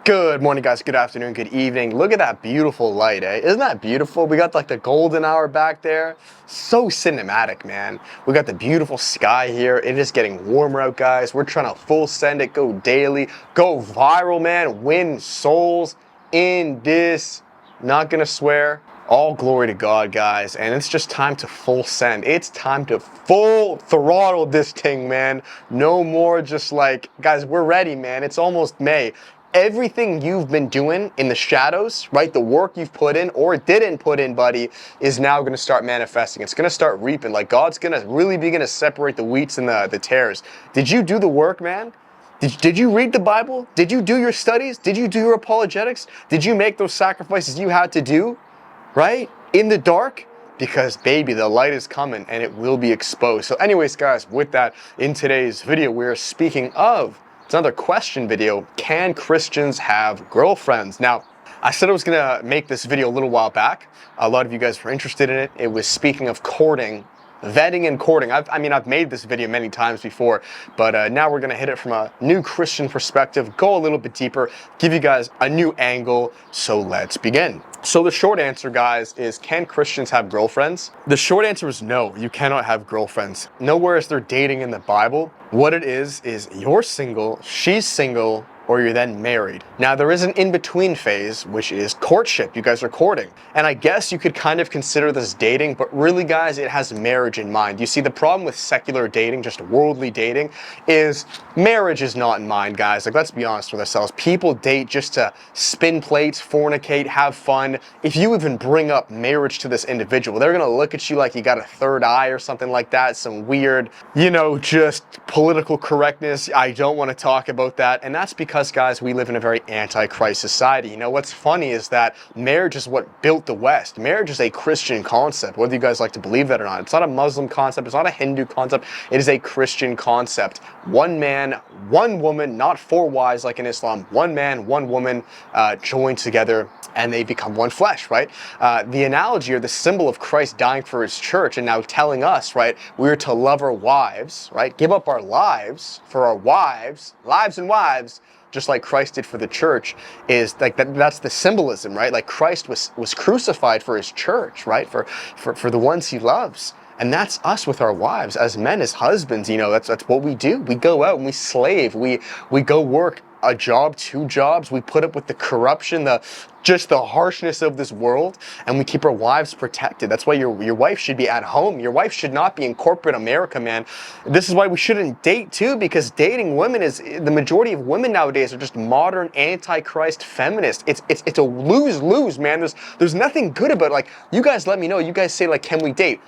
Good morning, guys. Good afternoon. Good evening. Look at that beautiful light, eh? Isn't that beautiful? We got like the golden hour back there. So cinematic, man. We got the beautiful sky here. It is getting warmer out, guys. We're trying to full send it, go daily, go viral, man. Win souls in this. Not gonna swear. All glory to God, guys. And it's just time to full send. It's time to full throttle this thing, man. No more just like, guys, we're ready, man. It's almost May. Everything you've been doing in the shadows, right? The work you've put in or didn't put in, buddy, is now going to start manifesting. It's going to start reaping. Like God's going to really begin to separate the wheats and the tares. Did you do the work, man? Did you read the Bible? Did you do your studies? Did you do your apologetics? Did you make those sacrifices you had to do, right? In the dark? Because baby, the light is coming and it will be exposed. So anyways, guys, with that, in today's video, we're speaking of, it's another question video. Can Christians have girlfriends? Now, I said I was gonna make this video a little while back. A lot of you guys were interested in it. It was speaking of courting, vetting and courting. I've made this video many times before, but now we're gonna hit it from a new Christian perspective, go a little bit deeper, give you guys a new angle. So let's begin. So the short answer, guys, is can Christians have girlfriends? The short answer is no, you cannot have girlfriends. Nowhere is there dating in the Bible. What it is you're single, she's single, or you're then married. Now there is an in-between phase, which is courtship. You guys are courting. And I guess you could kind of consider this dating, but really, guys, it has marriage in mind. You see, the problem with secular dating, just worldly dating, is marriage is not in mind, guys. Like, let's be honest with ourselves. People date just to spin plates, fornicate, have fun. If you even bring up marriage to this individual, they're gonna look at you like you got a third eye or something like that, some weird, just political correctness. I don't want to talk about that. And that's because, guys, we live in a very anti-Christ society. You know, what's funny is that marriage is what built the West. Marriage is a Christian concept, whether you guys like to believe that or not. It's not a Muslim concept. It's not a Hindu concept. It is a Christian concept. One man, one woman, not four wives like in Islam. One man, one woman joined together and they become one flesh, right? The analogy or the symbol of Christ dying for his church and now telling us, right, we're to love our wives, right? Give up our lives for our wives, lives and wives, just like Christ did for the church, is like that's the symbolism, right? Like Christ was crucified for his church, right? For the ones he loves. And that's us with our wives, as men, as husbands, that's what we do. We go out and we slave. We go work a job, two jobs. We put up with the corruption, just the harshness of this world, and we keep our wives protected. That's why your wife should be at home. Your wife should not be in corporate America, man. This is why we shouldn't date too, because dating women is, the majority of women nowadays are just modern anti-Christ feminists. It's a lose-lose, man. There's nothing good about it. Like, you guys let me know. You guys say, like, can we date?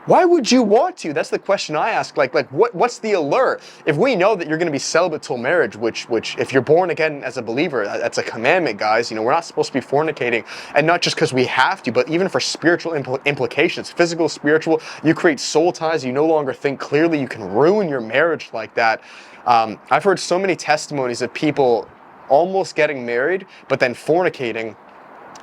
Why would you want to? That's the question I ask. Like what's the allure? If we know that you're going to be celibate till marriage, which if you're born again as a believer, that's a commandment, guys. We're not supposed to be fornicating, and not just because we have to, but even for spiritual implications, physical, spiritual. You create soul ties. You no longer think clearly. You can ruin your marriage like that. I've heard so many testimonies of people almost getting married, but then fornicating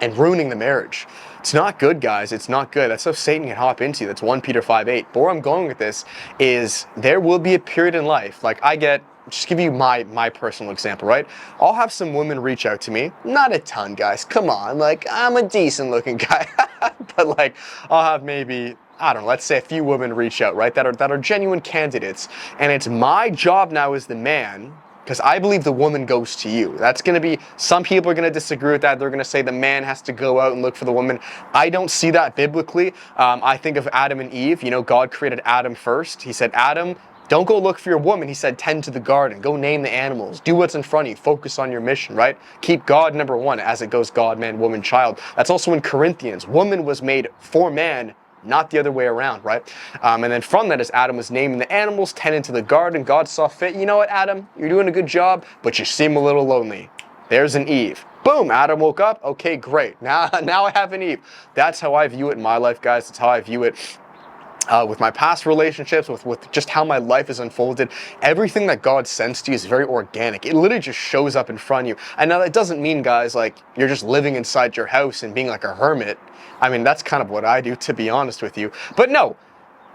and ruining the marriage. It's not good, guys. It's not good. That's stuff Satan can hop into. That's 1 Peter 5:8. But where I'm going with this is there will be a period in life, like just give you my personal example, right? I'll have some women reach out to me. Not a ton, guys. Come on. Like, I'm a decent looking guy. But like, I'll have maybe, I don't know, let's say a few women reach out, right? That are genuine candidates. And it's my job now as the man, because I believe the woman goes to you. That's going to be, some people are going to disagree with that. They're going to say the man has to go out and look for the woman. I don't see that biblically. I think of Adam and Eve. God created Adam first. He said, Adam, don't go look for your woman. He said, tend to the garden. Go name the animals. Do what's in front of you. Focus on your mission, right? Keep God number one, as it goes God, man, woman, child. That's also in Corinthians. Woman was made for man, not the other way around, right? And then from that, as Adam was naming the animals, tending to the garden, God saw fit. You know what, Adam? You're doing a good job, but you seem a little lonely. There's an Eve. Boom, Adam woke up. Okay, great. Now I have an Eve. That's how I view it in my life, guys. That's how I view it with my past relationships, with just how my life is unfolded. Everything that God sends to you is very organic. It literally just shows up in front of you. And now that doesn't mean, guys, like you're just living inside your house and being like a hermit. That's kind of what I do, to be honest with you. But no,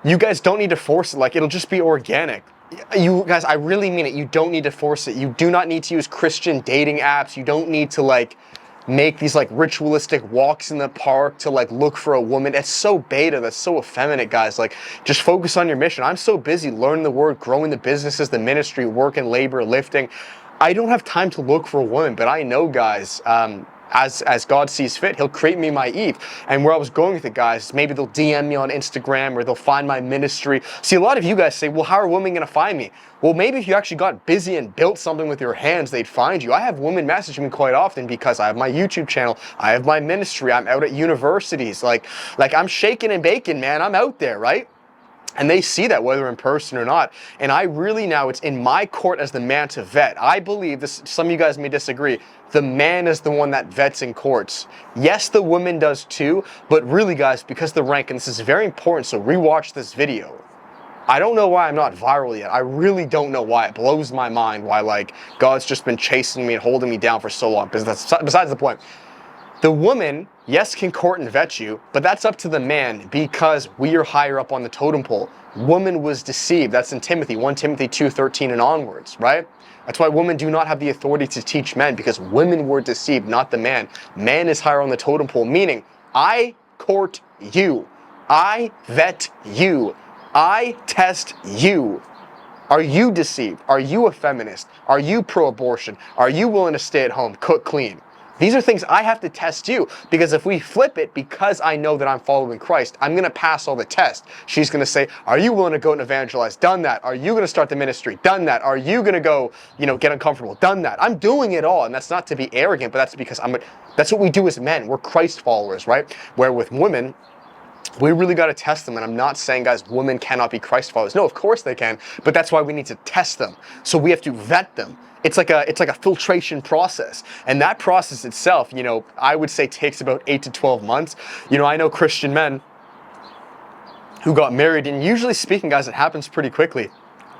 you guys don't need to force it. Like, it'll just be organic. You guys, I really mean it. You don't need to force it. You do not need to use Christian dating apps. You don't need to like make these like ritualistic walks in the park to like look for a woman. It's so beta. That's so effeminate, guys. Like, just focus on your mission. I'm so busy learning the word, growing the businesses, the ministry, working, labor, lifting. I don't have time to look for a woman, but I know, guys, as God sees fit, he'll create me my Eve. And where I was going with it, guys, maybe they'll DM me on Instagram or they'll find my ministry. See, a lot of you guys say, well, how are women going to find me? Well, maybe if you actually got busy and built something with your hands, they'd find you. I have women message me quite often because I have my YouTube channel, I have my ministry, I'm out at universities. Like I'm shaking and baking, man. I'm out there, right? And they see that whether in person or not. And I really now, it's in my court as the man to vet. I believe this, some of you guys may disagree, the man is the one that vets in courts. Yes, the woman does too, but really, guys, because the rank, and this is very important, so rewatch this video. I don't know why I'm not viral yet. I really don't know why. It blows my mind why, like, God's just been chasing me and holding me down for so long. Because that's besides the point. The woman, yes, can court and vet you, but that's up to the man because we are higher up on the totem pole. Woman was deceived. That's in Timothy, 1 Timothy 2:13 and onwards, right? That's why women do not have the authority to teach men, because women were deceived, not the man. Man is higher on the totem pole, meaning I court you. I vet you. I test you. Are you deceived? Are you a feminist? Are you pro-abortion? Are you willing to stay at home, cook, clean? These are things I have to test you, because if we flip it, because I know that I'm following Christ, I'm going to pass all the tests. She's going to say, are you willing to go and evangelize? Done that. Are you going to start the ministry? Done that. Are you going to go, get uncomfortable? Done that. I'm doing it all. And that's not to be arrogant, but that's because that's what we do as men. We're Christ followers, right? Where with women, we really got to test them. And I'm not saying, guys, women cannot be Christ followers. No, of course they can, but that's why we need to test them. So we have to vet them. It's like a filtration process. And that process itself, I would say takes about 8 to 12 months. I know Christian men who got married, and usually speaking, guys, it happens pretty quickly.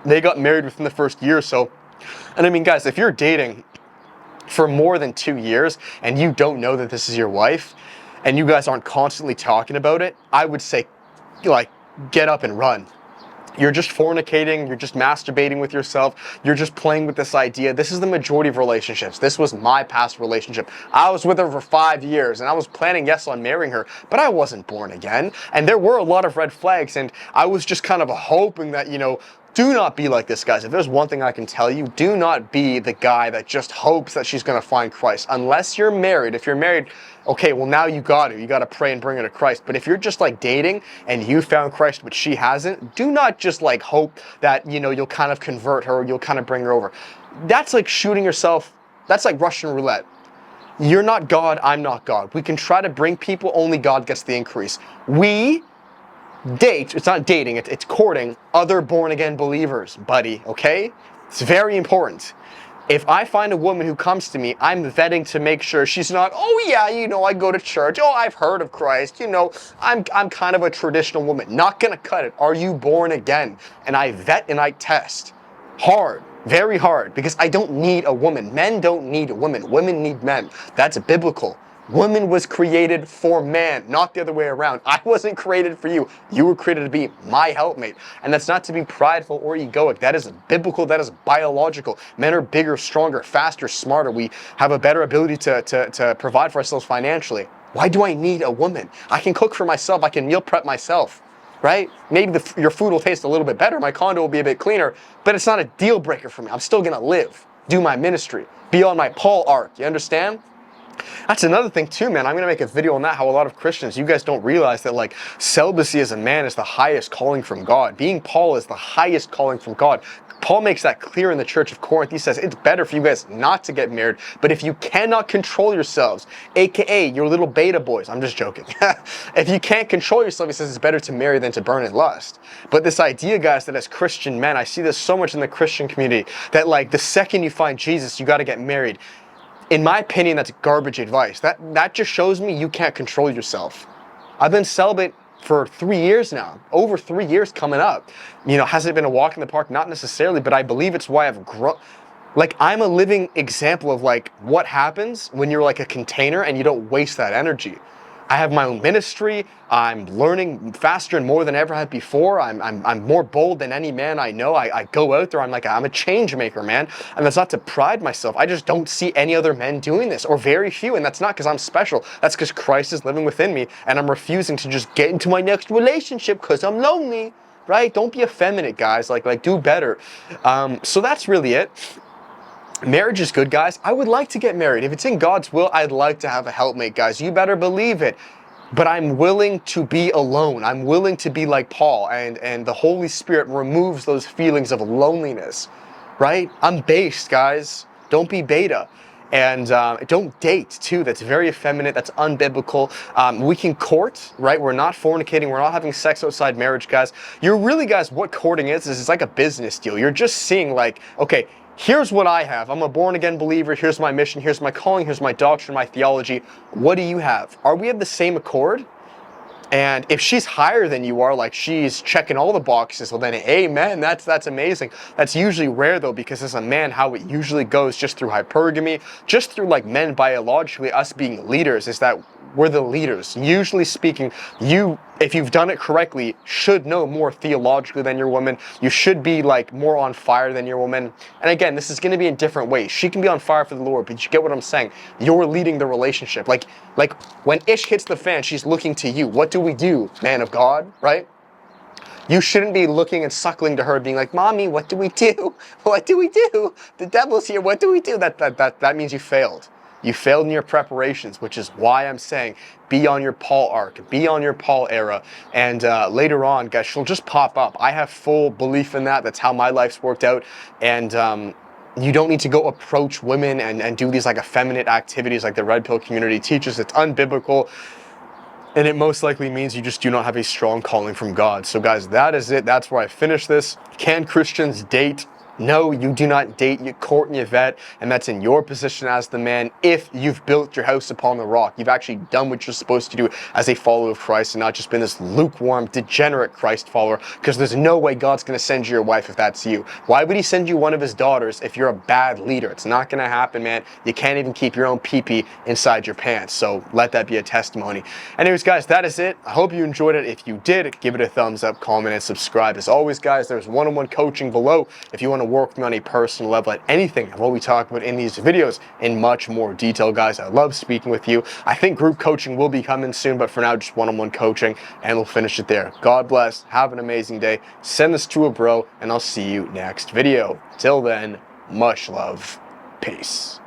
They got married within the first year or so. And I mean, guys, if you're dating for more than 2 years and you don't know that this is your wife, and you guys aren't constantly talking about it, I would say, get up and run. You're just fornicating, you're just masturbating with yourself, you're just playing with this idea. This is the majority of relationships. This was my past relationship. I was with her for 5 years, and I was planning, yes, on marrying her, but I wasn't born again. And there were a lot of red flags, and I was just kind of hoping that, do not be like this, guys. If there's one thing I can tell you, do not be the guy that just hopes that she's going to find Christ. Unless you're married. If you're married, okay, well, now you got to pray and bring her to Christ. But if you're just like dating and you found Christ, but she hasn't, do not just like hope that, you'll kind of convert her, or you'll kind of bring her over. That's like shooting yourself. That's like Russian roulette. You're not God, I'm not God. We can try to bring people, only God gets the increase. We date, it's not dating, it's courting other born-again believers, buddy, okay? It's very important. If I find a woman who comes to me, I'm vetting to make sure she's not, oh yeah, I go to church, oh, I've heard of Christ, I'm kind of a traditional woman. Not gonna cut it. Are you born again? And I vet and I test. Hard. Very hard. Because I don't need a woman. Men don't need women. Women need men. That's biblical. Woman was created for man, not the other way around. I wasn't created for you. You were created to be my helpmate. And that's not to be prideful or egoic. That is biblical. That is biological. Men are bigger, stronger, faster, smarter. We have a better ability to provide for ourselves financially. Why do I need a woman? I can cook for myself. I can meal prep myself, right? Maybe your food will taste a little bit better. My condo will be a bit cleaner, but it's not a deal breaker for me. I'm still going to live, do my ministry, be on my Paul arc. You understand? That's another thing too, man. I'm going to make a video on that, how a lot of Christians, you guys don't realize that like celibacy as a man is the highest calling from God. Being Paul is the highest calling from God. Paul makes that clear in the church of Corinth. He says it's better for you guys not to get married, but if you cannot control yourselves, aka your little beta boys, I'm just joking. If you can't control yourself, he says it's better to marry than to burn in lust. But this idea, guys, that as Christian men, I see this so much in the Christian community, that like the second you find Jesus, you got to get married. In my opinion, that's garbage advice. That just shows me you can't control yourself. I've been celibate for 3 years now, over 3 years coming up. Has it been a walk in the park? Not necessarily, but I believe it's why I've grown. Like, I'm a living example of like what happens when you're like a container and you don't waste that energy. I have my own ministry. I'm learning faster and more than ever have before. I'm more bold than any man I know. I go out there. I'm a change maker, man. And that's not to pride myself. I just don't see any other men doing this, or very few. And that's not because I'm special. That's because Christ is living within me, and I'm refusing to just get into my next relationship because I'm lonely. Right? Don't be effeminate, guys. Like do better. So that's really it. Marriage is good, guys. I would like to get married. If it's in God's will, I'd like to have a helpmate, guys. You better believe it. But I'm willing to be alone. I'm willing to be like Paul, and the Holy Spirit removes those feelings of loneliness, right? I'm based, guys. Don't be beta. And don't date, too. That's very effeminate. That's unbiblical. We can court, right? We're not fornicating. We're not having sex outside marriage, guys. You're really, guys, what courting is it's like a business deal. You're just seeing, like, okay, here's what I have. I'm a born-again believer. Here's my mission. Here's my calling. Here's my doctrine, my theology. What do you have? Are we of the same accord? And if she's higher than you are, like she's checking all the boxes, well then, amen, that's amazing. That's usually rare though, because as a man, how it usually goes just through hypergamy, just through like men biologically, us being leaders, is that we're the leaders. Usually speaking, you, if you've done it correctly, should know more theologically than your woman. You should be like more on fire than your woman. And again, this is going to be in different ways. She can be on fire for the Lord, but you get what I'm saying. You're leading the relationship. Like when Ish hits the fan, she's looking to you. What do we do, man of God, right? You shouldn't be looking and suckling to her, being like, "Mommy, what do we do? What do we do? The devil's here. What do we do?" That means you failed. You failed in your preparations, which is why I'm saying be on your Paul arc, be on your Paul era, and later on, guys, she'll just pop up. I have full belief in that. That's how my life's worked out, and you don't need to go approach women and do these like effeminate activities like the Red Pill community teaches. It's unbiblical. And it most likely means you just do not have a strong calling from God. So guys, that is it. That's where I finish this. Can Christians date? No, you do not date, you court and you vet, and that's in your position as the man if you've built your house upon the rock. You've actually done what you're supposed to do as a follower of Christ and not just been this lukewarm, degenerate Christ follower, because there's no way God's going to send you your wife if that's you. Why would he send you one of his daughters if you're a bad leader? It's not going to happen, man. You can't even keep your own pee-pee inside your pants, so let that be a testimony. Anyways, guys, that is it. I hope you enjoyed it. If you did, give it a thumbs up, comment, and subscribe. As always, guys, there's one-on-one coaching below if you want to work with me on a personal level at anything of what we talk about in these videos in much more detail, guys. I love speaking with you. I think group coaching will be coming soon, but for now, just one-on-one coaching, and we'll finish it there. God bless. Have an amazing day. Send this to a bro, and I'll see you next video. Till then, much love. Peace.